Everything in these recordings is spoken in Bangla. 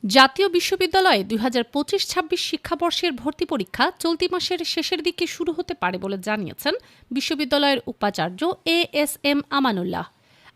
জাতীয় বিশ্ববিদ্যালয়ে ২০২৫-২৬ শিক্ষাবর্ষের ভর্তি পরীক্ষা চলতি মাসের শেষের দিকে শুরু হতে পারে বলে জানিয়েছেন বিশ্ববিদ্যালয়ের উপাচার্য এএসএম আমানুল্লাহ।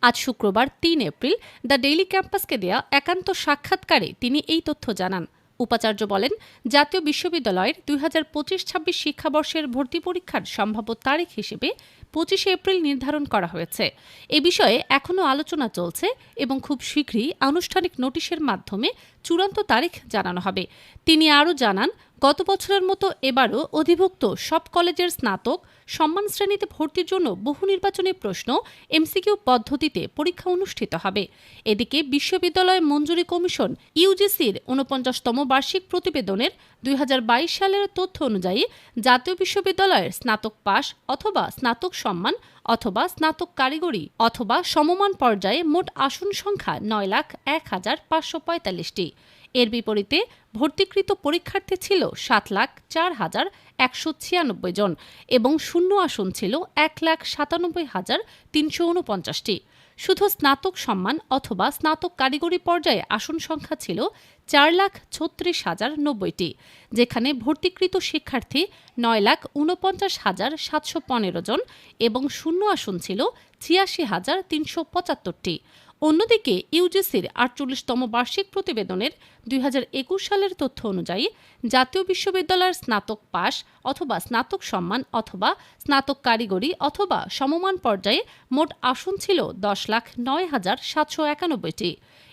আজ শুক্রবার ৩ এপ্রিল দ্য ডেইলি ক্যাম্পাসকে দেয়া একান্ত সাক্ষাৎকারে তিনি এই তথ্য জানান। উপাচার্য বলেন, জাতীয় বিশ্ববিদ্যালয়ের ২০২৫-২৬ শিক্ষাবর্ষের ভর্তি পরীক্ষার সম্ভাব্য তারিখ হিসেবে ২৫ এপ্রিল নির্ধারণ করা হয়েছে। এ বিষয়ে এখনও আলোচনা চলছে এবং খুব শীঘ্রই আনুষ্ঠানিক নোটিশের মাধ্যমে চূড়ান্ত তারিখ জানানো হবে। তিনি আরও জানান, গত বছরের মতো এবারও অধিভুক্ত সব কলেজের স্নাতক সম্মান শ্রেণীতে ভর্তির জন্য বহু নির্বাচনী প্রশ্ন এমসিকিউ পদ্ধতিতে পরীক্ষা অনুষ্ঠিত হবে। এদিকে বিশ্ববিদ্যালয় মঞ্জুরি কমিশন ইউজিসির ৪৯তম বার্ষিক প্রতিবেদনের ২০২২ সালের তথ্য অনুযায়ী জাতীয় বিশ্ববিদ্যালয়ের স্নাতক পাস অথবা স্নাতক সম্মান অথবা স্নাতক কারিগরি অথবা সমমান পর্যায়ে মোট আসন সংখ্যা ৯,০১,৫৪৫টি। এর বিপরীতে ভর্তিকৃত পরীক্ষার্থী ছিল ৭,০৪,১৯৬ জন এবং শূন্য আসন ছিল ১,৯৭,৩৪৯টি। শুধু স্নাতক সম্মান অথবা স্নাতক কারিগরি পর্যায়ে আসন সংখ্যা ছিল ৪,৩৬,০৯০টি, যেখানে ভর্তিকৃত শিক্ষার্থী ৯,৪৯,৭১৫ জন এবং শূন্য আসন ছিল ৮৬,৩৭৫টি। অন্যদিকে ইউজিসির ৪৮তম বার্ষিক প্রতিবেদনের ২০২১ সালের তথ্য অনুযায়ী জাতীয় বিশ্ববিদ্যালয়ের স্নাতক পাস অথবা স্নাতক সম্মান অথবা স্নাতক কারিগরি অথবা সমমান পর্যায়ে মোট আসন ছিল ১০,০৯,৭৯১টি।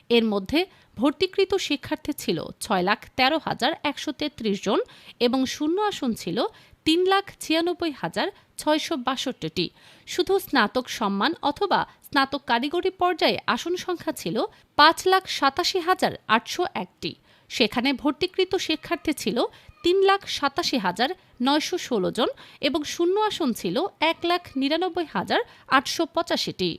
এর মধ্যে ভর্তিকৃত শিক্ষার্থী ছিল ৬,১৩,১৩৩ জন এবং শূন্য আসন ছিল ৩,৯৬,৬৬২টি। শুধু স্নাতক সম্মান অথবা স্নাতক কারিগরি পর্যায়ে আসন সংখ্যা ছিল ৫,৮৭,৮০১টি। সেখানে ভর্তিকৃত শিক্ষার্থী ছিল ৩,৮৭,৯১৬ জন এবং শূন্য আসন ছিল ১,৯৯,৮৮৫টি।